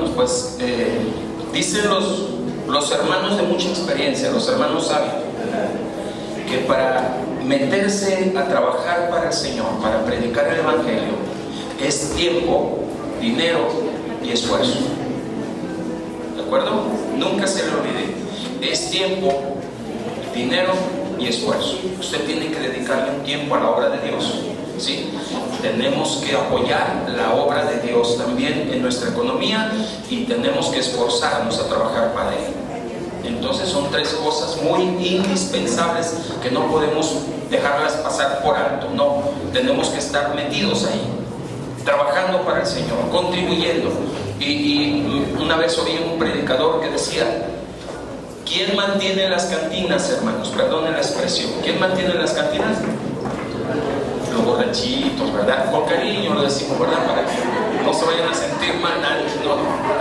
hermanos, pues dicen los hermanos de mucha experiencia, los hermanos sabios, que para meterse a trabajar para el Señor, para predicar el Evangelio, es tiempo, dinero y esfuerzo. ¿De acuerdo? Nunca se le olvide. Es tiempo, dinero y esfuerzo. Usted tiene que dedicarle un tiempo a la obra de Dios, ¿sí? Tenemos que apoyar la obra de Dios también en nuestra economía y tenemos que esforzarnos a trabajar para Él. Entonces son tres cosas muy indispensables que no podemos dejarlas pasar por alto. No, tenemos que estar metidos ahí, trabajando para el Señor, contribuyendo. Y una vez oí un predicador que decía: ¿quién mantiene las cantinas, hermanos? Perdone la expresión. ¿Quién mantiene las cantinas? Los borrachitos, ¿verdad? Con cariño lo decimos, ¿verdad? Para que no se vayan a sentir mal nadie. No,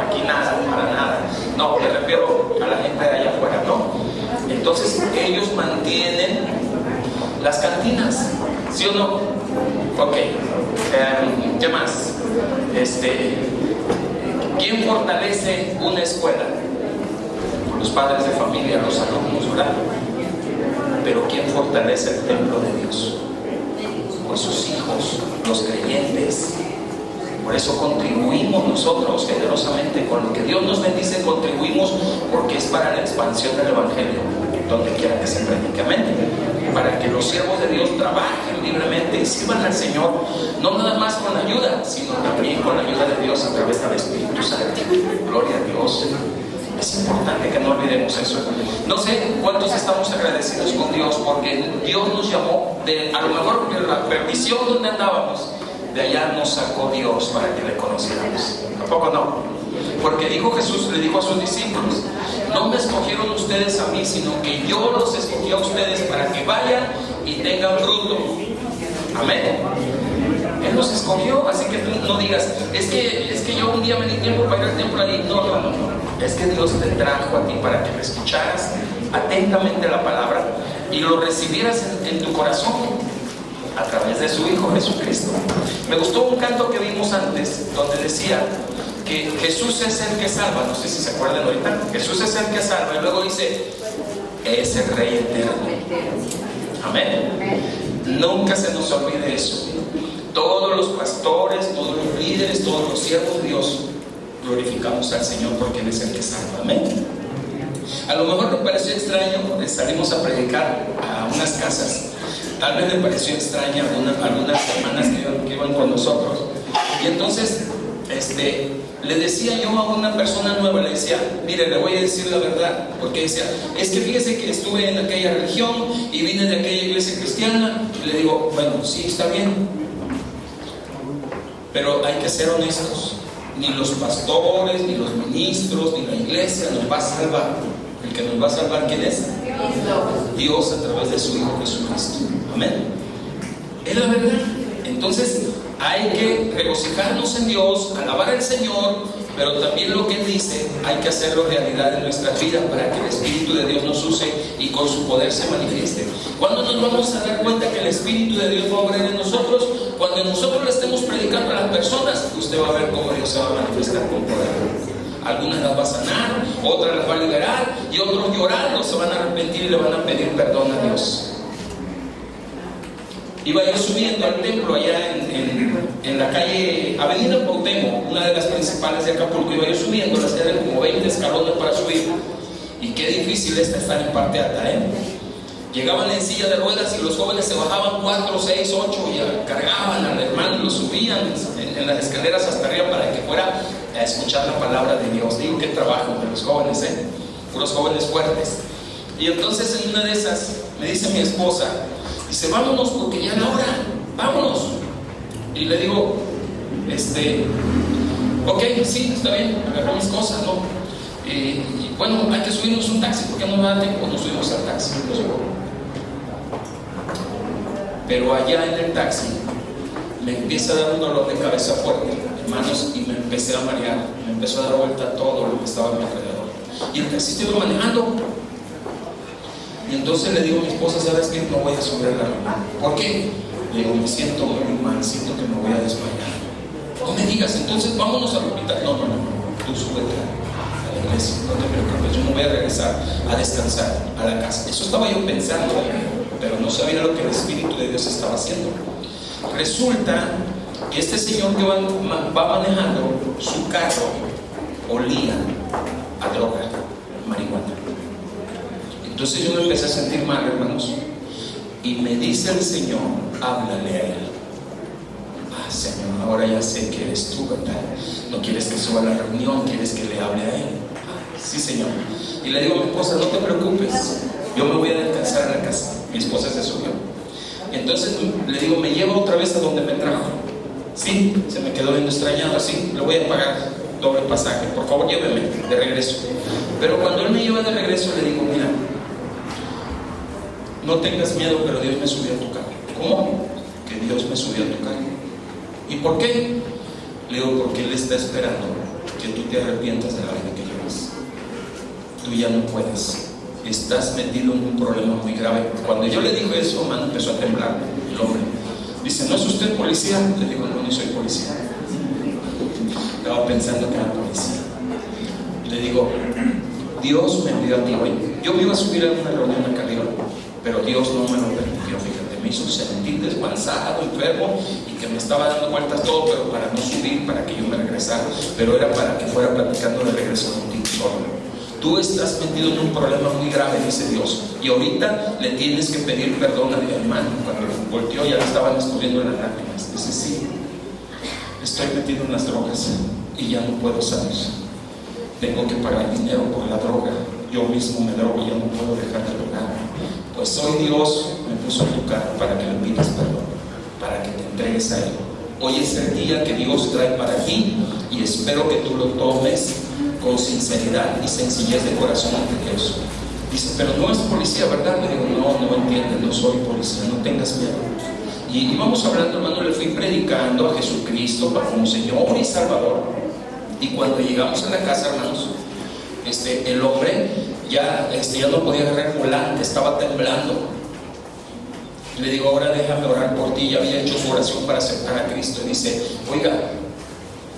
aquí nada, para nada. No, me refiero a la gente de allá afuera, ¿no? Entonces ellos mantienen las cantinas, ¿sí o no? Ok. ¿Qué más? ¿Quién fortalece una escuela? Los padres de familia, los alumnos, ¿verdad? Pero ¿quién fortalece el templo de Dios? Pues sus hijos, los creyentes. Por eso contribuimos nosotros generosamente con lo que Dios nos bendice, contribuimos porque es para la expansión del Evangelio, donde quiera que se predique, amén. Para que los siervos de Dios trabajen libremente y sirvan al Señor, no nada más con la ayuda, sino también con la ayuda de Dios a través del Espíritu Santo. Gloria a Dios. Es importante que no olvidemos eso. No sé cuántos estamos agradecidos con Dios porque Dios nos llamó a lo mejor de la perdición donde andábamos, de allá nos sacó Dios para que le conociéramos. ¿Tampoco no? Porque dijo Jesús, le dijo a sus discípulos: no me escogieron ustedes a mí, sino que yo los escogí a ustedes para que vayan y tengan fruto. Amén. Él los escogió, así que tú no digas: es que yo un día me di tiempo para ir al templo ahí. No. Es que Dios te trajo a ti para que me escucharas atentamente la palabra y lo recibieras en tu corazón a través de su Hijo Jesucristo. Me gustó un canto que vimos antes donde decía que Jesús es el que salva. No sé si se acuerdan ahorita. Jesús es el que salva y luego dice: es el Rey eterno. Amén. Nunca se nos olvide eso. Todos los pastores, todos los líderes, todos los siervos de Dios glorificamos al Señor porque Él es el que salva. Amén. A lo mejor le pareció extraño, salimos a predicar a unas casas. Tal vez le pareció extraña a algunas hermanas que iban con nosotros. Y entonces le decía yo a una persona nueva, le decía: mire, le voy a decir la verdad. Porque decía: es que fíjese que estuve en aquella religión y vine de aquella iglesia cristiana. Y le digo: bueno, sí, está bien, pero hay que ser honestos. Ni los pastores, ni los ministros, ni la iglesia nos va a salvar. El que nos va a salvar, ¿quién es? Dios, a través de su Hijo Jesucristo. Amén. Es la verdad. Entonces hay que regocijarnos en Dios, alabar al Señor, pero también lo que Él dice hay que hacerlo realidad en nuestras vidas para que el Espíritu de Dios nos use y con su poder se manifieste. ¿Cuándo nos vamos a dar cuenta que el Espíritu de Dios va a obrar en nosotros? Cuando nosotros le estemos predicando a las personas, usted va a ver cómo Dios se va a manifestar con poder. Algunas las va a sanar, otras las va a liberar, y otros llorando se van a arrepentir y le van a pedir perdón a Dios. Iba yo subiendo al templo allá en la calle Avenida Cuauhtémoc, una de las principales de Acapulco. Iba yo subiendo, las eran como 20 escalones para subir, y qué difícil es estar en parte alta, Llegaban en silla de ruedas y los jóvenes se bajaban 4, 6, 8 y cargaban al hermano y lo subían en las escaleras hasta arriba para que fuera a escuchar la palabra de Dios. Digo, qué trabajo de los jóvenes, puros jóvenes fuertes. Y entonces en una de esas me dice mi esposa, dice: vámonos porque ya es la hora, vámonos. Y le digo, ok, sí, está bien, agarré mis cosas, ¿no? Y bueno, hay que subirnos un taxi porque no me da tiempo, nos subimos al taxi. Pero allá en el taxi me empieza a dar un dolor de cabeza fuerte, hermanos, y me empecé a marear, me empezó a dar vuelta todo lo que estaba a mi alrededor. Y el taxista iba manejando. Y entonces le digo a mi esposa: ¿sabes qué? No voy a subir a la reunión. ¿Por qué? Le digo: me siento muy mal, siento que me voy a desmayar. No me digas, entonces vámonos al hospital. No. tú súbete a la iglesia, no te preocupes, yo me voy a regresar a descansar a la casa. Eso estaba yo pensando, pero no sabía lo que el Espíritu de Dios estaba haciendo. Resulta que este señor que va manejando, su carro olía a droga, marihuana. Entonces yo me empecé a sentir mal, hermanos, y me dice el Señor, háblale a él. Ah, Señor, ahora ya sé que eres tú, ¿verdad? No quieres que suba a la reunión, quieres que le hable a él. Ah, sí, Señor. Y le digo a mi esposa, no te preocupes, yo me voy a descansar en la casa. Mi esposa se subió. Entonces le digo, me lleva otra vez a donde me trajo. Sí, se me quedó viendo extrañado, sí, le voy a pagar doble pasaje, por favor lléveme de regreso. Pero cuando él me lleva de regreso le digo, mira, no tengas miedo, pero Dios me subió a tu carro. ¿Cómo? Que Dios me subió a tu carro. ¿Y por qué? Le digo, porque Él está esperando que tú te arrepientas de la vida que llevas. Tú ya no puedes, estás metido en un problema muy grave. Cuando yo le dije eso, hermano, empezó a temblar el hombre. Dice, ¿no es usted policía? Le digo, no, no soy policía. Estaba pensando que era policía. Le digo, Dios me envió a ti hoy. Yo me iba a subir a una reunión acá arriba, pero Dios no me lo permitió, fíjate, me hizo sentir descansado, enfermo, y que me estaba dando vueltas todo, pero para no subir, para que yo me regresara, pero era para que fuera platicando de regreso contigo solo. Tú estás metido en un problema muy grave, dice Dios, y ahorita le tienes que pedir perdón a mi hermano. Cuando volteó ya le estaban escurriendo las lágrimas. Dice, sí, estoy metido en las drogas y ya no puedo salir. Tengo que pagar dinero por la droga. Yo mismo me drogo y ya no puedo dejar de drogarme. Pues hoy Dios me puso en tu cara para que le pidas perdón, para que te entregues a Él. Hoy es el día que Dios trae para ti y espero que tú lo tomes con sinceridad y sencillez de corazón ante Dios. Dice, pero no es policía, ¿verdad? Le digo, no entiendes, no soy policía, no tengas miedo. Y íbamos hablando, hermano, le fui predicando a Jesucristo como Señor y Salvador. Y cuando llegamos a la casa, hermanos, el hombre ya no podía agarrar el volante, estaba temblando. Le digo, ahora déjame orar por ti. Ya había hecho su oración para aceptar a Cristo. Y dice, oiga,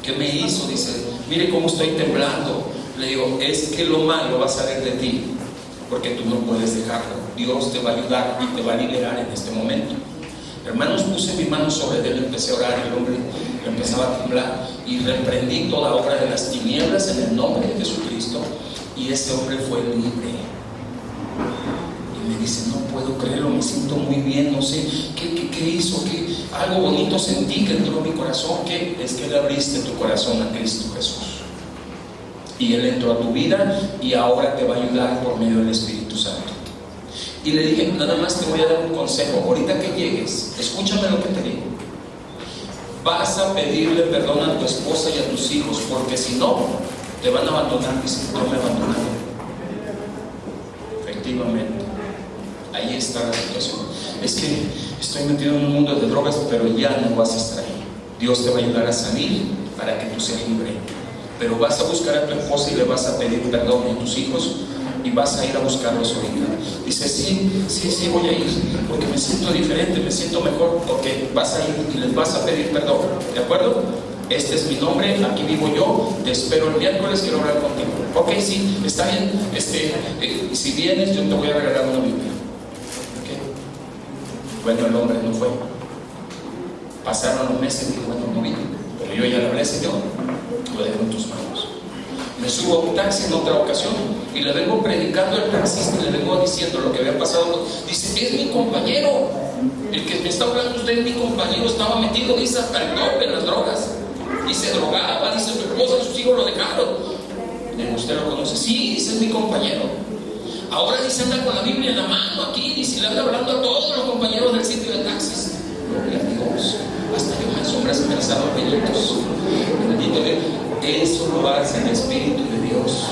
¿qué me hizo? Dice, mire cómo estoy temblando. Le digo, es que lo malo va a salir de ti, porque tú no puedes dejarlo. Dios te va a ayudar y te va a liberar en este momento. Hermanos, puse mi mano sobre él, empecé a orar, el hombre empezaba a temblar y reprendí toda obra de las tinieblas en el nombre de Jesucristo, y ese hombre fue libre. Y me dice, no puedo creerlo, me siento muy bien, no sé qué hizo, algo bonito sentí que entró en mi corazón. ¿Qué? Es que le abriste tu corazón a Cristo Jesús, y Él entró a tu vida y ahora te va a ayudar por medio del Espíritu Santo. Y le dije, nada más te voy a dar un consejo. Ahorita que llegues, escúchame lo que te digo. Vas a pedirle perdón a tu esposa y a tus hijos, porque si no, te van a abandonar. Dice, no me abandonaron. Efectivamente, ahí está la situación. Es que estoy metido en un mundo de drogas, pero ya no vas a estar ahí. Dios te va a ayudar a salir para que tú seas libre. Pero vas a buscar a tu esposa y le vas a pedir perdón a tus hijos, y vas a ir a buscarlos ahorita. Dice, sí, voy a ir, porque me siento diferente, me siento mejor. Ok, vas a ir y les vas a pedir perdón, ¿de acuerdo? Este es mi nombre, aquí vivo yo, te espero el miércoles, quiero hablar contigo. Ok, sí, está bien, si vienes yo te voy a regalar una Biblia. Okay. Bueno, el hombre no fue. Pasaron los meses y dijo, bueno, no vino, pero yo ya le hablé, Señor, lo dejo en tus manos. Me subo a un taxi en otra ocasión y le vengo predicando al taxista y le vengo diciendo lo que había pasado. Dice, es mi compañero, el que me está hablando usted es mi compañero, estaba metido, dice, hasta el tope en las drogas, y se drogaba, dice, su esposa y sus hijos lo dejaron. ¿Usted lo conoce? Sí, dice, es mi compañero. Ahora dice, anda con la Biblia en la mano aquí, dice, le anda hablando a todos los compañeros del sitio de taxis. Gloria a Dios, hasta yo me asombra, se me han dado pelitos. Bendito Dios. Eso lo hace el Espíritu de Dios,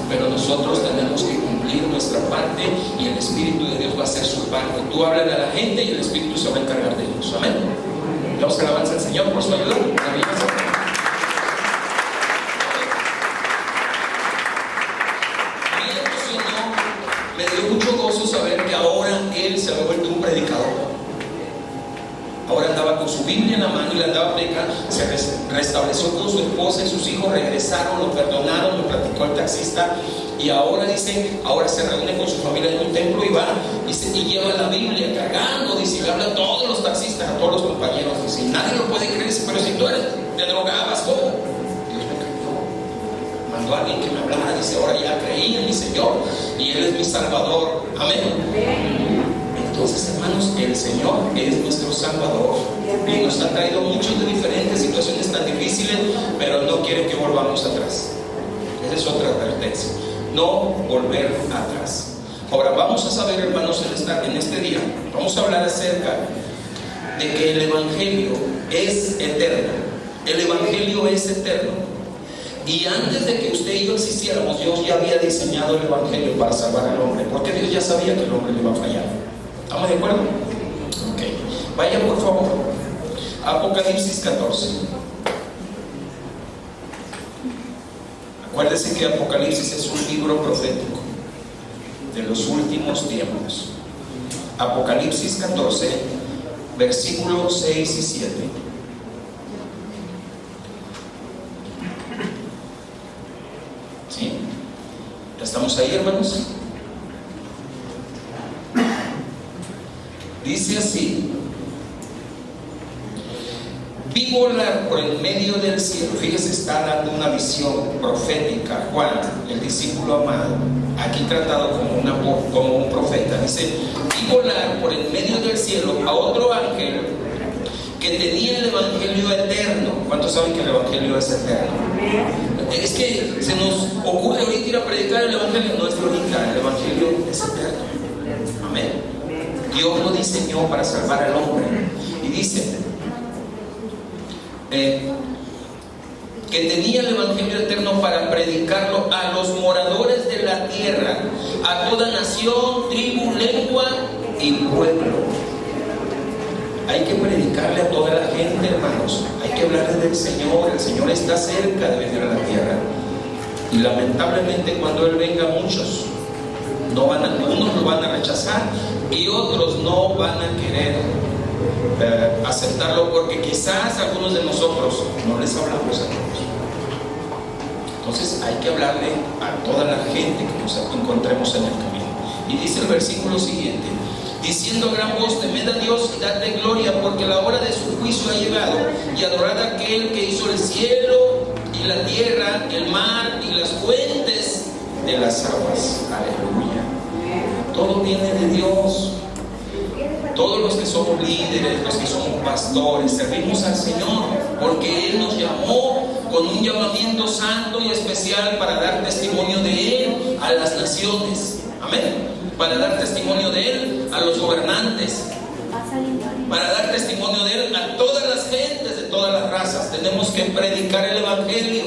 pero nosotros tenemos que cumplir nuestra parte y el Espíritu de Dios va a hacer su parte. Tú háblale a la gente y el Espíritu se va a encargar de ellos. Amén. Damos alabanza al Señor por su ayuda. Me dio mucho gozo saber que ahora Él se ha vuelto un predicador. Ahora andaba con su Biblia en la mano y la andaba predicando. Se restableció con su esposa y sus hijos regresaron, lo perdonaron, lo platicó el taxista. Y ahora dice, ahora se reúne con su familia en un templo y va, dice, y lleva la Biblia cargando, dice, y le habla a todos los taxistas, a todos los compañeros, dice, nadie lo puede creer, dice, pero si tú te drogabas, ¿cómo? Dios me cambió, mandó a alguien que me hablara, dice, ahora ya creí en mi Señor y Él es mi Salvador, amén. Entonces, hermanos, el Señor es nuestro Salvador y nos ha traído muchas de diferentes situaciones tan difíciles, pero no quiere que volvamos atrás. Esa es otra advertencia. No volver atrás. Ahora vamos a saber, hermanos, en este día vamos a hablar acerca de que el Evangelio es eterno. El Evangelio es eterno. Y antes de que usted y yo existiéramos, Dios ya había diseñado el Evangelio para salvar al hombre, porque Dios ya sabía que el hombre le iba a fallar. ¿Estamos de acuerdo? Ok. Vaya por favor Apocalipsis 14. Acuérdese que Apocalipsis es un libro profético de los últimos tiempos. Apocalipsis 14, versículos 6 y 7. ¿Sí? ¿Ya estamos ahí, hermanos? Dice así: vi volar por el medio del cielo. Fíjese, está dando una visión profética Juan, el discípulo amado, aquí tratado como un profeta. Dice: vi volar por el medio del cielo a otro ángel que tenía el Evangelio eterno. ¿Cuántos saben que el Evangelio es eterno? Es que se nos ocurre ahorita ir a predicar el Evangelio. No es ahorita, el Evangelio es eterno. Amén. Dios lo diseñó para salvar al hombre. Y dice que tenía el Evangelio eterno para predicarlo a los moradores de la tierra, a toda nación, tribu, lengua y pueblo. Hay que predicarle a toda la gente, hermanos. Hay que hablarle del Señor. El Señor está cerca de venir a la tierra. Y lamentablemente cuando Él venga, muchos unos lo van a rechazar y otros no van a querer aceptarlo, porque quizás algunos de nosotros no les hablamos a todos. Entonces hay que hablarle a toda la gente que nos encontremos en el camino. Y dice el versículo siguiente: diciendo a gran voz, temed a Dios y dadle gloria, porque la hora de su juicio ha llegado, y adorad a aquel que hizo el cielo y la tierra, el mar y las fuentes de las aguas. Aleluya. Todo viene de Dios. Todos los que somos líderes, los que somos pastores, servimos al Señor porque Él nos llamó con un llamamiento santo y especial para dar testimonio de Él a las naciones. Amén. Para dar testimonio de Él a los gobernantes, para dar testimonio de Él a todas las gentes de todas las razas. Tenemos que predicar el Evangelio.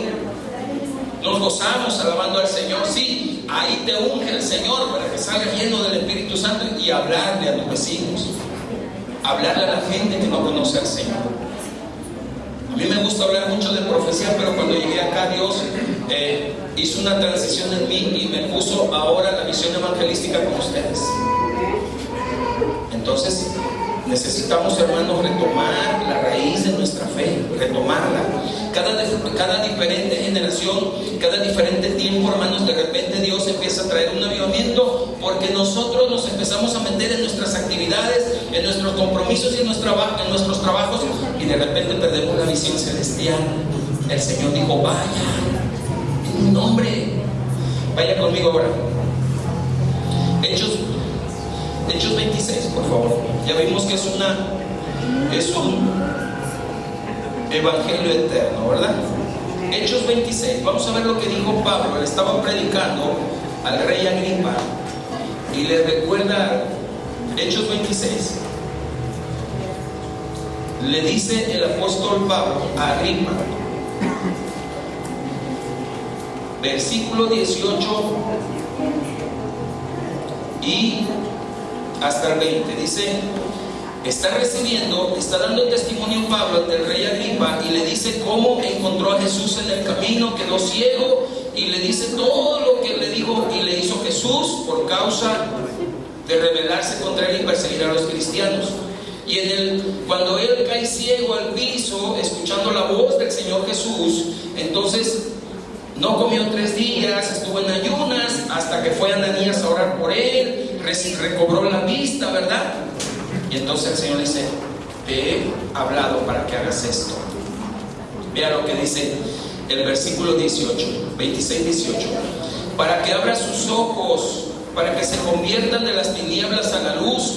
Nos gozamos alabando al Señor. Sí, ahí te unge el Señor para que salgas lleno del Espíritu Santo y hablarle a tus vecinos, hablarle a la gente que no conoce al Señor. A mí me gusta hablar mucho de profecía, pero cuando llegué acá Dios hizo una transición en mí y me puso ahora la visión evangelística con ustedes. Entonces necesitamos, hermanos, retomar la raíz de nuestra fe, retomarla. Cada diferente generación, cada diferente tiempo, hermanos, de repente Dios empieza a traer un avivamiento, porque nosotros nos empezamos a meter en nuestras actividades, en nuestros compromisos y en nuestros trabajos, y de repente perdemos la visión celestial. El Señor dijo: vaya, en mi nombre. Vaya conmigo ahora. Hechos 26, por favor. Ya vimos que es un evangelio eterno, ¿verdad? Hechos 26, vamos a ver lo que dijo Pablo. Él estaba predicando al rey Agripa y le recuerda Hechos 26. Le dice el apóstol Pablo a Agripa, versículo 18 y hasta el 20, dice: está dando testimonio Pablo ante el rey Agripa, y le dice cómo encontró a Jesús en el camino, quedó ciego, y le dice todo lo que le dijo y le hizo Jesús por causa de rebelarse contra él y perseguir a los cristianos. Y cuando él cae ciego al piso, escuchando la voz del Señor Jesús, entonces no comió 3 días, estuvo en ayunas, hasta que fue Ananías a orar por él, recobró la vista, ¿verdad? Y entonces el Señor le dice: te he hablado para que hagas esto. Vea lo que dice el versículo 26-18: para que abra sus ojos, para que se conviertan de las tinieblas a la luz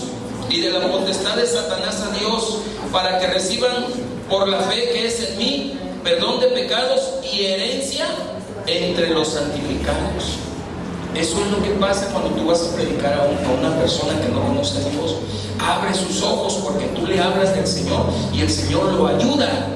y de la potestad de Satanás a Dios, para que reciban por la fe que es en mí perdón de pecados y herencia entre los santificados. Eso es lo que pasa cuando tú vas a predicar a una persona que no conoce a Dios. Abre sus ojos, porque tú le hablas del Señor y el Señor lo ayuda,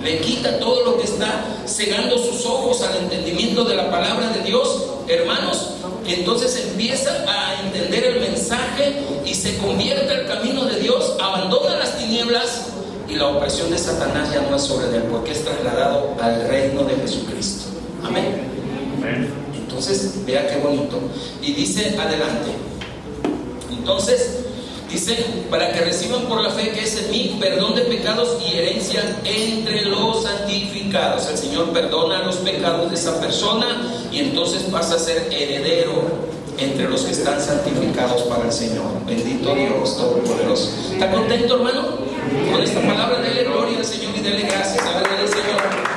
le quita todo lo que está cegando sus ojos al entendimiento de la palabra de Dios, hermanos. Entonces empieza a entender el mensaje y se convierte al camino de Dios, abandona las tinieblas y la opresión de Satanás ya no es sobre él, porque es trasladado al reino de Jesucristo. Amén. Entonces, vea qué bonito. Y dice adelante. Entonces, dice: para que reciban por la fe que es en mí perdón de pecados y herencia entre los santificados. El Señor perdona los pecados de esa persona y entonces pasa a ser heredero entre los que están santificados para el Señor. Bendito Dios Todopoderoso. ¿Está contento, hermano? Con esta palabra, dele gloria al Señor y dele gracias. Adore al Señor.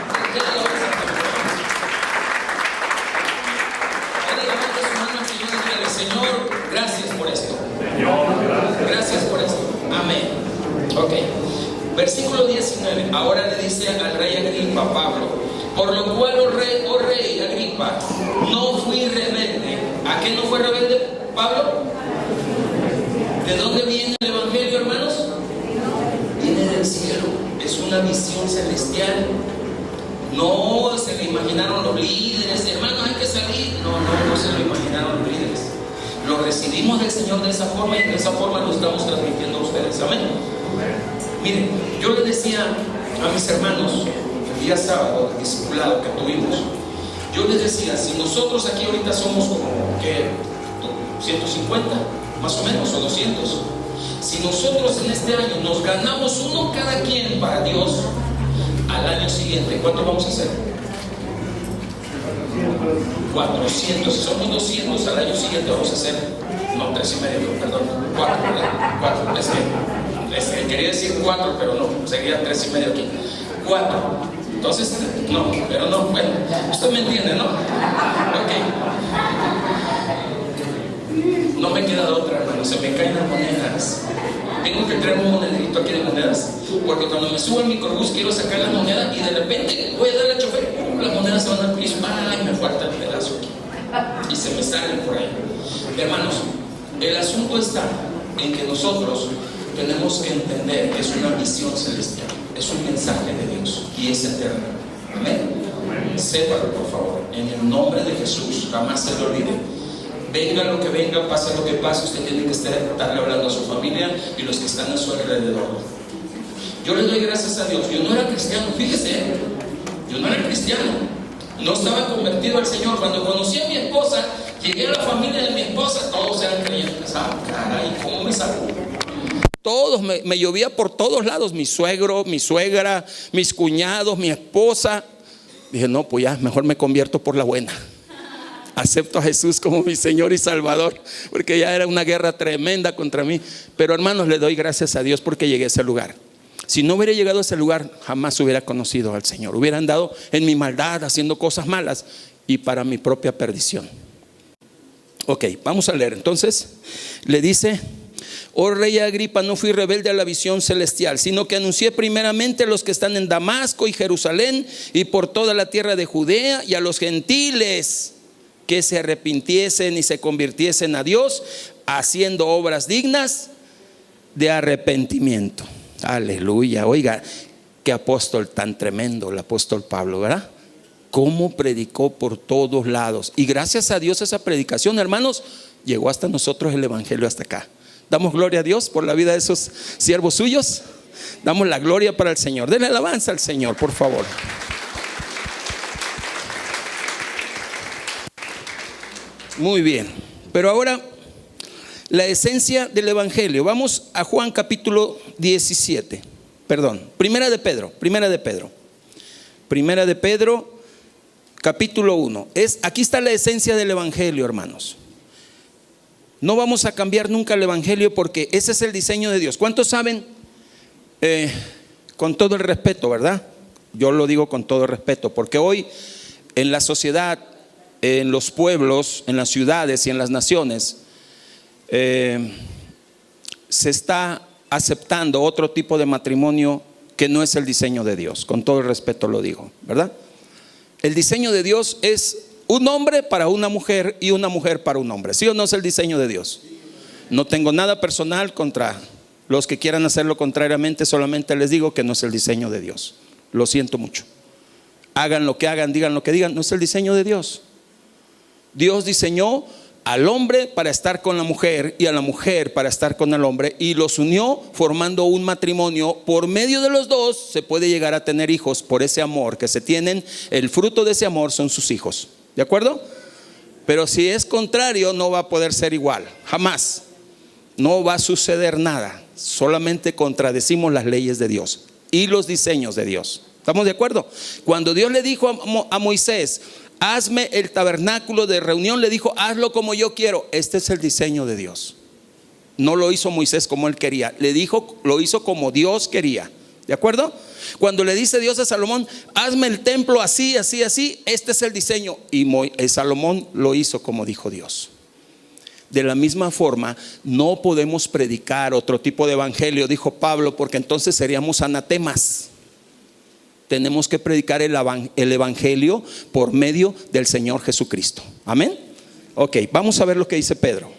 Señor, gracias por esto. Gracias por esto. Amén. Ok. Versículo 19. Ahora le dice al rey Agripa, Pablo: por lo cual, oh rey Agripa, no fui rebelde. ¿A qué no fue rebelde Pablo? ¿De dónde viene el evangelio, hermanos? Viene del cielo. Es una visión celestial. No se lo imaginaron los líderes: hermanos, hay que salir. No se lo imaginaron los líderes. Lo recibimos del Señor de esa forma y de esa forma lo estamos transmitiendo a ustedes. Amén. Miren, yo le decía a mis hermanos el día sábado, el discipulado que tuvimos, yo les decía: si nosotros aquí ahorita somos como que 150 más o menos, o 200, si nosotros en este año nos ganamos uno cada quien para Dios, al año siguiente, ¿cuánto vamos a hacer? 400. Si somos 200, al año siguiente vamos a hacer, no, 3,5, perdón, 4. Es que quería decir 4, pero no, sería 3,5 aquí. 4. Entonces, no, pero no, bueno, usted me entiende, ¿no? Ok. No me queda de otra, hermano, se me caen las monedas. Tengo que traer un monedito aquí de monedas, porque cuando me subo al microbús quiero sacar la moneda y de repente voy a darle al chofer, las monedas se van al piso, ¡ay! Me falta el pedazo aquí y se me salen por ahí. Hermanos, el asunto está en que nosotros tenemos que entender que es una visión celestial, es un mensaje de Dios y es eterno. Amén. Sépalo, por favor, en el nombre de Jesús, jamás se lo olvide. Venga lo que venga, pase lo que pase, usted tiene que estarle hablando a su familia y los que están a su alrededor. Yo le doy gracias a Dios. Yo no era cristiano, fíjese, yo no era cristiano, no estaba convertido al Señor. Cuando conocí a mi esposa, llegué a la familia de mi esposa, todos eran creyentes. Ah, caray, ¿cómo me salvó? Todos, me llovía por todos lados, mi suegro, mi suegra, mis cuñados, mi esposa. Dije: no, pues ya, mejor me convierto por la buena. Acepto a Jesús como mi Señor y Salvador, porque ya era una guerra tremenda contra mí. Pero hermanos, le doy gracias a Dios porque llegué a ese lugar. Si no hubiera llegado a ese lugar, jamás hubiera conocido al Señor. Hubiera andado en mi maldad, haciendo cosas malas y para mi propia perdición. Ok, vamos a leer. Entonces, le dice: oh rey Agripa, no fui rebelde a la visión celestial, sino que anuncié primeramente a los que están en Damasco y Jerusalén y por toda la tierra de Judea, y a los gentiles que se arrepintiesen y se convirtiesen a Dios, haciendo obras dignas de arrepentimiento. Aleluya. Oiga, qué apóstol tan tremendo el apóstol Pablo, ¿verdad? Cómo predicó por todos lados. Y gracias a Dios esa predicación, hermanos, llegó hasta nosotros el evangelio, hasta acá. Damos gloria a Dios por la vida de esos siervos suyos. Damos la gloria para el Señor. Denle alabanza al Señor, por favor. Muy bien, pero ahora la esencia del evangelio. Vamos a Juan capítulo 17. Perdón, Primera de Pedro capítulo 1. Aquí está la esencia del evangelio, hermanos. No vamos a cambiar nunca el evangelio porque ese es el diseño de Dios. ¿Cuántos saben? Con todo el respeto, ¿verdad? Yo lo digo con todo el respeto, porque hoy en la sociedad, en los pueblos, en las ciudades y en las naciones, se está aceptando otro tipo de matrimonio que no es el diseño de Dios. Con todo el respeto lo digo, ¿verdad? El diseño de Dios es un hombre para una mujer y una mujer para un hombre. ¿Sí o no es el diseño de Dios? No tengo nada personal contra los que quieran hacerlo contrariamente, solamente les digo que no es el diseño de Dios. Lo siento mucho. Hagan lo que hagan, digan lo que digan, no es el diseño de Dios. Dios diseñó al hombre para estar con la mujer y a la mujer para estar con el hombre, y los unió formando un matrimonio. Por medio de los dos se puede llegar a tener hijos. Por ese amor que se tienen, el fruto de ese amor son sus hijos. ¿De acuerdo? Pero si es contrario, no va a poder ser igual, jamás. No va a suceder nada. Solamente contradecimos las leyes de Dios y los diseños de Dios. ¿Estamos de acuerdo? Cuando Dios le dijo a Moisés: hazme el tabernáculo de reunión, le dijo: hazlo como yo quiero. Este es el diseño de Dios. No lo hizo Moisés como él quería, le dijo, lo hizo como Dios quería. ¿De acuerdo? Cuando le dice Dios a Salomón: hazme el templo así, así, así, este es el diseño. Y Salomón lo hizo como dijo Dios. De la misma forma, no podemos predicar otro tipo de evangelio, dijo Pablo, porque entonces seríamos anatemas. Tenemos que predicar el evangelio por medio del Señor Jesucristo. Amén. Ok, vamos a ver lo que dice Pedro.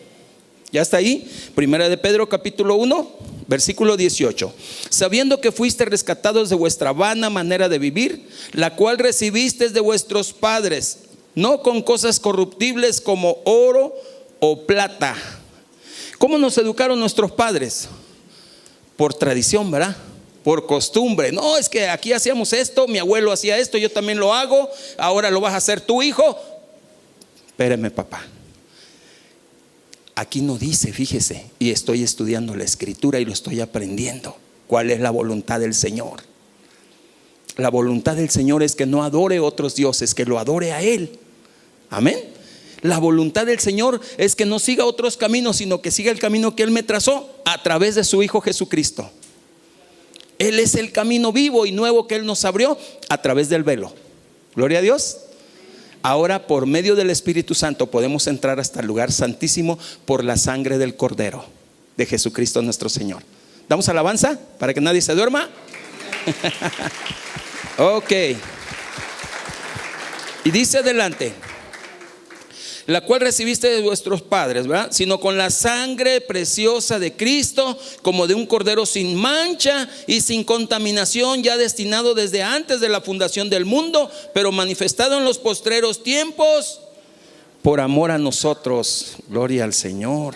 ¿Ya está ahí? Primera de Pedro capítulo 1, versículo 18. Sabiendo que fuiste rescatados de vuestra vana manera de vivir, la cual recibisteis de vuestros padres, no con cosas corruptibles como oro o plata. ¿Cómo nos educaron nuestros padres? Por tradición, ¿verdad? Por costumbre. No, es que aquí hacíamos esto, mi abuelo hacía esto, yo también lo hago, ahora lo vas a hacer tu hijo. Espéreme, papá. Aquí no dice, fíjese, y estoy estudiando la escritura y lo estoy aprendiendo, cuál es la voluntad del Señor. La voluntad del Señor es que no adore otros dioses, que lo adore a Él. Amén. La voluntad del Señor es que no siga otros caminos, sino que siga el camino que Él me trazó a través de su Hijo Jesucristo. Él es el camino vivo y nuevo que Él nos abrió a través del velo. Gloria a Dios. Ahora, por medio del Espíritu Santo, podemos entrar hasta el lugar santísimo por la sangre del Cordero de Jesucristo nuestro Señor. ¿Damos alabanza para que nadie se duerma? Ok. Y dice adelante: la cual recibiste de vuestros padres, ¿verdad? Sino con la sangre preciosa de Cristo, como de un cordero sin mancha y sin contaminación, ya destinado desde antes de la fundación del mundo, pero manifestado en los postreros tiempos por amor a nosotros. Gloria al Señor.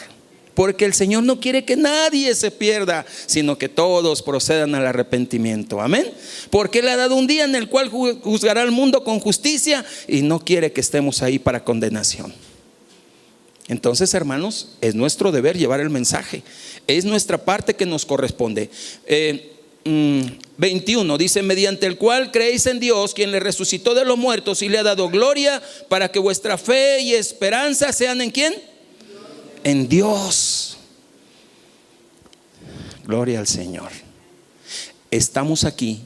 Porque el Señor no quiere que nadie se pierda, sino que todos procedan al arrepentimiento. Amén. Porque Él ha dado un día en el cual juzgará al mundo con justicia, y no quiere que estemos ahí para condenación. Entonces, hermanos, es nuestro deber llevar el mensaje. Es nuestra parte que nos corresponde. 21 dice: mediante el cual creéis en Dios, quien le resucitó de los muertos y le ha dado gloria, para que vuestra fe y esperanza sean ¿en quién? En Dios. Gloria al Señor. Estamos aquí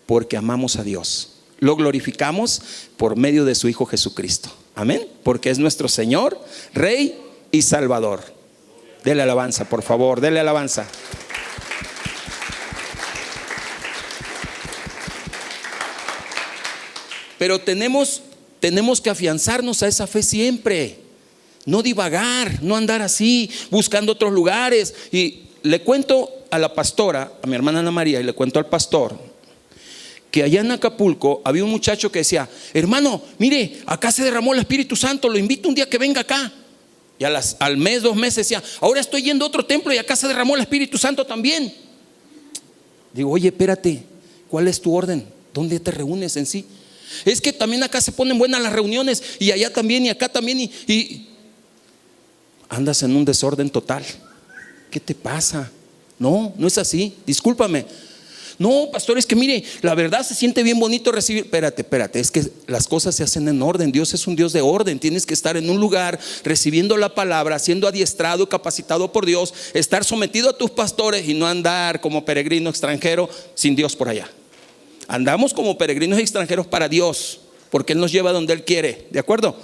porque amamos a Dios. Lo glorificamos por medio de su Hijo Jesucristo. Amén. Porque es nuestro Señor, Rey y Salvador. Dele alabanza, por favor, dele alabanza. Pero tenemos que afianzarnos a esa fe siempre. No divagar, no andar así buscando otros lugares. Y le cuento a la pastora, a mi hermana Ana María, y le cuento al pastor, que allá en Acapulco había un muchacho que decía: hermano, mire, acá se derramó el Espíritu Santo, lo invito un día que venga acá. Y al mes, 2 meses decía: ahora estoy yendo a otro templo y acá se derramó el Espíritu Santo también. Digo: oye, espérate, ¿cuál es tu orden? ¿Dónde te reúnes en sí? Es que también acá se ponen buenas las reuniones, y allá también, y acá también, y andas en un desorden total. ¿Qué te pasa? No, no es así, discúlpame. No, pastor, es que mire, la verdad se siente bien bonito recibir. Espérate, es que las cosas se hacen en orden. Dios es un Dios de orden. Tienes que estar en un lugar recibiendo la palabra, siendo adiestrado, capacitado por Dios, estar sometido a tus pastores y no andar como peregrino extranjero sin Dios por allá. Andamos como peregrinos extranjeros para Dios, porque Él nos lleva donde Él quiere, ¿de acuerdo?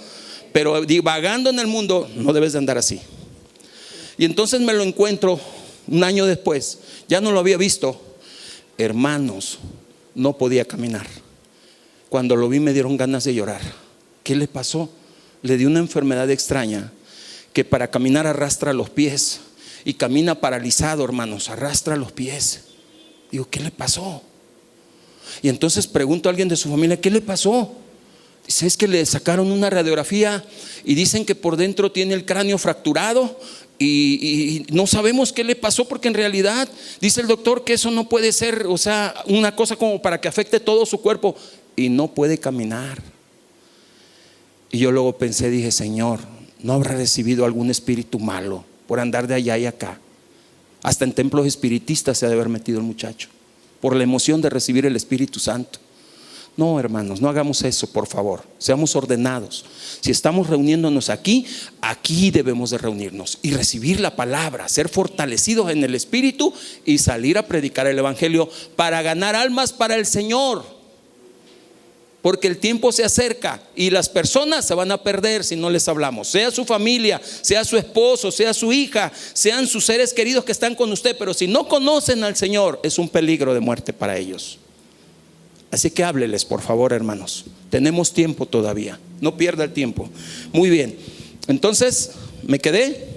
Pero divagando en el mundo no debes de andar así. Y entonces me lo encuentro un año después, ya no lo había visto. Hermanos, no podía caminar. Cuando lo vi me dieron ganas de llorar. ¿Qué le pasó? Le dio una enfermedad extraña que para caminar arrastra los pies y camina paralizado, hermanos, arrastra los pies. Digo, ¿qué le pasó? Y entonces pregunto a alguien de su familia, ¿qué le pasó? Dice, es que le sacaron una radiografía y dicen que por dentro tiene el cráneo fracturado y no sabemos qué le pasó, porque en realidad dice el doctor que eso no puede ser, o sea, una cosa como para que afecte todo su cuerpo, y no puede caminar. Y yo luego pensé, dije, Señor, ¿no habrá recibido algún espíritu malo por andar de allá y acá? Hasta en templos espiritistas se ha de haber metido el muchacho por la emoción de recibir el Espíritu Santo. No, hermanos, no hagamos eso, por favor. Seamos ordenados. Si estamos reuniéndonos aquí, aquí debemos de reunirnos y recibir la palabra, ser fortalecidos en el Espíritu y salir a predicar el Evangelio para ganar almas para el Señor. Porque el tiempo se acerca y las personas se van a perder si no les hablamos. Sea su familia, sea su esposo, sea su hija, sean sus seres queridos que están con usted. Pero si no conocen al Señor, es un peligro de muerte para ellos. Así que hábleles, por favor, hermanos. Tenemos tiempo todavía, no pierda el tiempo. Muy bien, entonces me quedé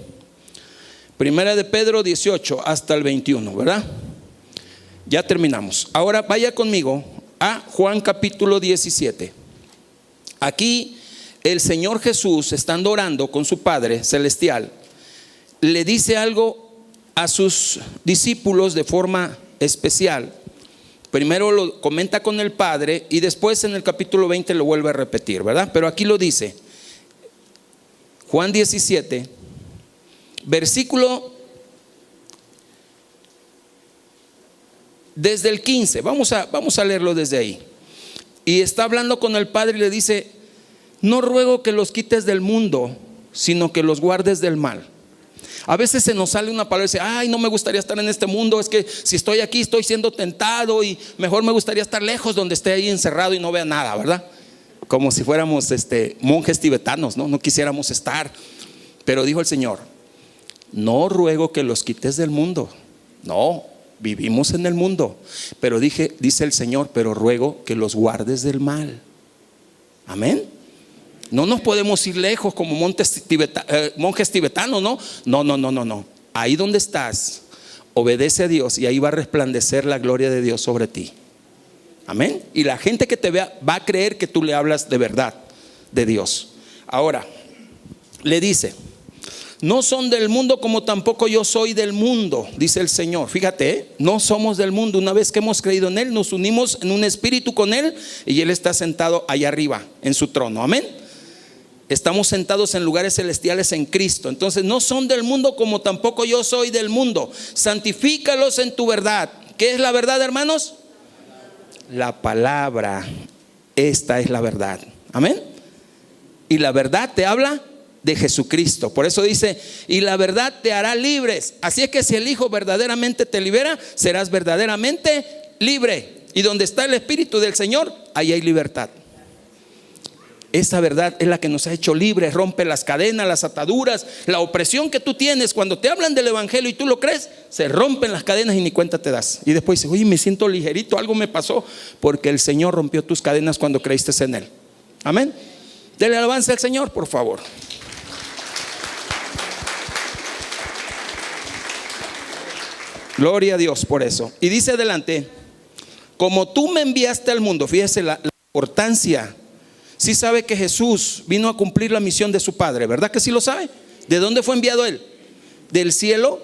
Primera de Pedro 18 hasta el 21, ¿verdad? Ya terminamos. Ahora vaya conmigo a Juan capítulo 17. Aquí el Señor Jesús, estando orando con su Padre celestial, le dice algo a sus discípulos de forma especial. Primero lo comenta con el Padre y después en el capítulo 20 lo vuelve a repetir, ¿verdad? Pero aquí lo dice, Juan 17, versículo desde el 15, vamos a leerlo desde ahí. Y está hablando con el Padre y le dice, no ruego que los quites del mundo, sino que los guardes del mal. A veces se nos sale una palabra y dice, ay, no me gustaría estar en este mundo, es que si estoy aquí estoy siendo tentado y mejor me gustaría estar lejos donde esté ahí encerrado y no vea nada, ¿verdad? Como si fuéramos monjes tibetanos, ¿no? No quisiéramos estar. Pero dijo el Señor, no ruego que los quites del mundo. No, vivimos en el mundo, pero dice el Señor, pero ruego que los guardes del mal. Amén. No nos podemos ir lejos como monjes tibetanos, ¿no? No. Ahí donde estás, obedece a Dios y ahí va a resplandecer la gloria de Dios sobre ti. Amén. Y la gente que te vea va a creer que tú le hablas de verdad de Dios. Ahora, le dice, no son del mundo como tampoco yo soy del mundo, dice el Señor. Fíjate, no somos del mundo. Una vez que hemos creído en Él, nos unimos en un espíritu con Él y Él está sentado allá arriba en su trono. Amén. Estamos sentados en lugares celestiales en Cristo. Entonces no son del mundo como tampoco yo soy del mundo. Santifícalos en tu verdad. ¿Qué es la verdad, hermanos? La palabra. Esta es la verdad. Amén. Y la verdad te habla de Jesucristo. Por eso dice, y la verdad te hará libres. Así es que si el Hijo verdaderamente te libera, serás verdaderamente libre. Y donde está el Espíritu del Señor, ahí hay libertad. Esa verdad es la que nos ha hecho libres, rompe las cadenas, las ataduras, la opresión que tú tienes. Cuando te hablan del Evangelio y tú lo crees, se rompen las cadenas y ni cuenta te das. Y después dices, oye, me siento ligerito, algo me pasó, porque el Señor rompió tus cadenas cuando creíste en Él. Amén. Dele alabanza al Señor, por favor. Gloria a Dios por eso. Y dice adelante, como tú me enviaste al mundo. Fíjese la importancia. Sí sabe que Jesús vino a cumplir la misión de su Padre, ¿verdad que sí lo sabe? ¿De dónde fue enviado Él? Del cielo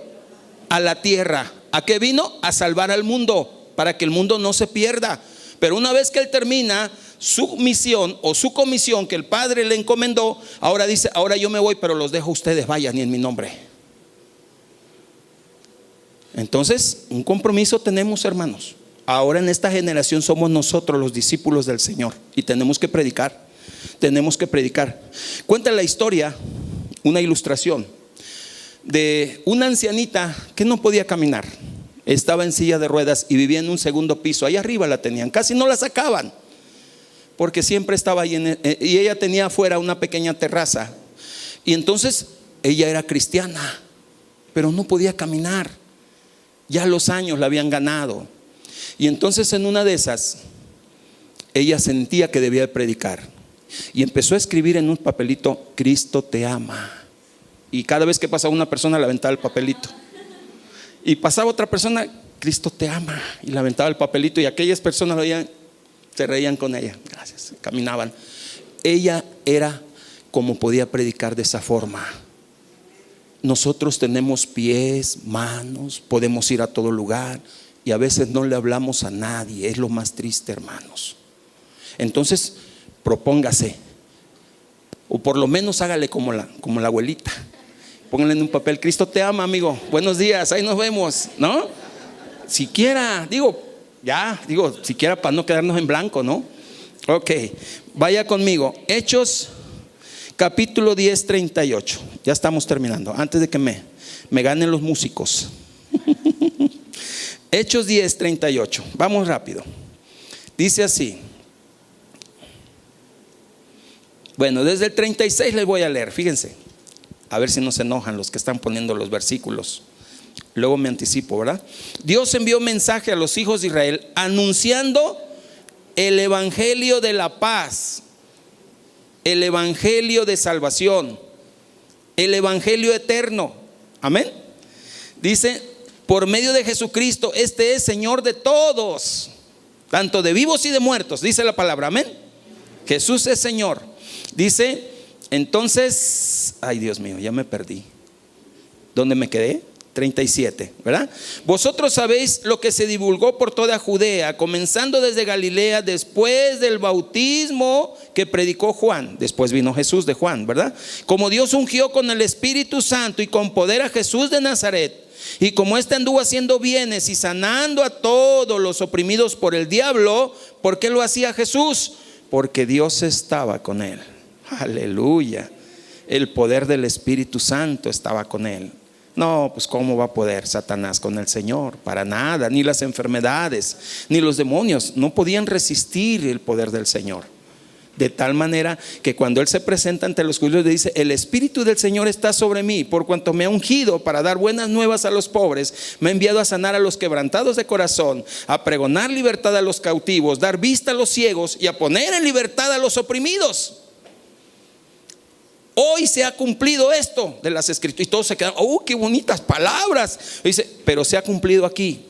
a la tierra. ¿A qué vino? A salvar al mundo, para que el mundo no se pierda. Pero una vez que Él termina su misión o su comisión que el Padre le encomendó. Ahora dice, ahora yo me voy, pero los dejo a ustedes, vayan y en mi nombre. Entonces, un compromiso tenemos, hermanos. Ahora en esta generación somos nosotros los discípulos del Señor y tenemos que predicar. Tenemos que predicar. Cuenta la historia, una ilustración de una ancianita que no podía caminar. Estaba en silla de ruedas y vivía en un segundo piso. Ahí arriba la tenían, casi no la sacaban, porque siempre estaba ahí y ella tenía afuera una pequeña terraza. Y entonces ella era cristiana, pero no podía caminar. Ya los años la habían ganado. Y entonces en una de esas ella sentía que debía predicar y empezó a escribir en un papelito: Cristo te ama. Y cada vez que pasaba una persona le aventaba el papelito, y pasaba otra persona: Cristo te ama, y le aventaba el papelito, y aquellas personas se reían con ella. Gracias, caminaban. Ella era como podía predicar de esa forma. Nosotros tenemos pies, manos, podemos ir a todo lugar y a veces no le hablamos a nadie. Es lo más triste, hermanos. Entonces propóngase, o por lo menos hágale como la abuelita. Pónganle en un papel: Cristo te ama, amigo, buenos días, ahí nos vemos, ¿no? Siquiera, siquiera para no quedarnos en blanco, ¿no? Ok, vaya conmigo, Hechos capítulo 10, 38. Ya estamos terminando, antes de que me ganen los músicos. Hechos 10, 38. Vamos rápido. Dice así. Bueno, desde el 36 les voy a leer, fíjense. A ver si no se enojan los que están poniendo los versículos. Luego me anticipo, ¿verdad? Dios envió mensaje a los hijos de Israel anunciando el evangelio de la paz, el evangelio de salvación, el evangelio eterno. Amén. Dice: por medio de Jesucristo, este es Señor de todos, tanto de vivos y de muertos. Dice la palabra, amén. Jesús es Señor. Dice entonces, ay Dios mío, ya me perdí. ¿Dónde me quedé? 37, ¿verdad? Vosotros sabéis lo que se divulgó por toda Judea, comenzando desde Galilea, después del bautismo que predicó Juan. Después vino Jesús de Juan, ¿verdad? Como Dios ungió con el Espíritu Santo y con poder a Jesús de Nazaret, y como éste anduvo haciendo bienes y sanando a todos los oprimidos por el diablo. ¿Por qué lo hacía Jesús? Porque Dios estaba con él. Aleluya. El poder del Espíritu Santo estaba con él. No, pues ¿cómo va a poder Satanás con el Señor? Para nada. Ni las enfermedades, ni los demonios no podían resistir el poder del Señor. De tal manera que cuando Él se presenta ante los judíos, le dice: el Espíritu del Señor está sobre mí, por cuanto me ha ungido para dar buenas nuevas a los pobres, me ha enviado a sanar a los quebrantados de corazón, a pregonar libertad a los cautivos, dar vista a los ciegos y a poner en libertad a los oprimidos. Hoy se ha cumplido esto de las escrituras. Y todos se quedan: ¡oh, qué bonitas palabras! Y dice: pero se ha cumplido aquí.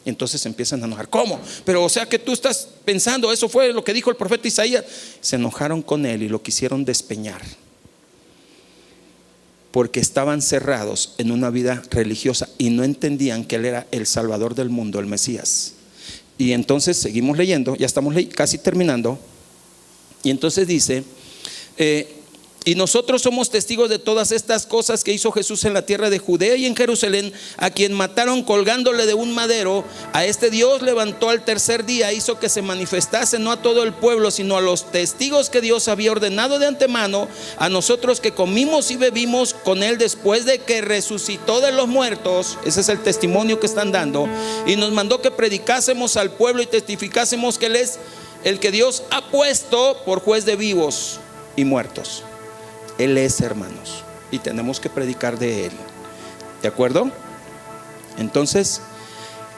Entonces empiezan a enojar. ¿Cómo? Pero o sea que tú estás pensando, eso fue lo que dijo el profeta Isaías. Se enojaron con él y lo quisieron despeñar, porque estaban cerrados en una vida religiosa y no entendían que él era el Salvador del mundo, el Mesías. Y entonces seguimos leyendo, ya estamos casi terminando. Y entonces dice: y nosotros somos testigos de todas estas cosas que hizo Jesús en la tierra de Judea y en Jerusalén, a quien mataron colgándole de un madero. A este Dios levantó al tercer día, hizo que se manifestase no a todo el pueblo, sino a los testigos que Dios había ordenado de antemano, a nosotros que comimos y bebimos con él después de que resucitó de los muertos. Ese es el testimonio que están dando. Y nos mandó que predicásemos al pueblo y testificásemos que él es el que Dios ha puesto por juez de vivos y muertos. Él es, hermanos, y tenemos que predicar de él. ¿De acuerdo? Entonces,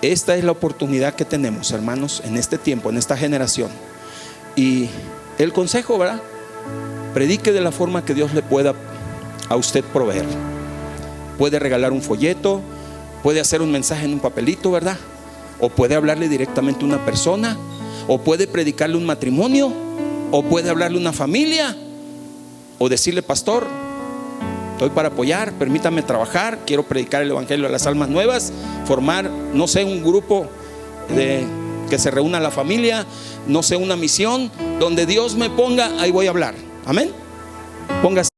esta es la oportunidad que tenemos, hermanos, en este tiempo, en esta generación. Y el consejo, ¿verdad? Predique de la forma que Dios le pueda a usted proveer. Puede regalar un folleto, puede hacer un mensaje en un papelito, ¿verdad? O puede hablarle directamente a una persona, o puede predicarle un matrimonio, o puede hablarle a una familia, o decirle: pastor, estoy para apoyar, permítame trabajar, quiero predicar el evangelio a las almas nuevas, formar, no sé, un grupo de que se reúna la familia, no sé, una misión, donde Dios me ponga, ahí voy a hablar. Amén. Póngase.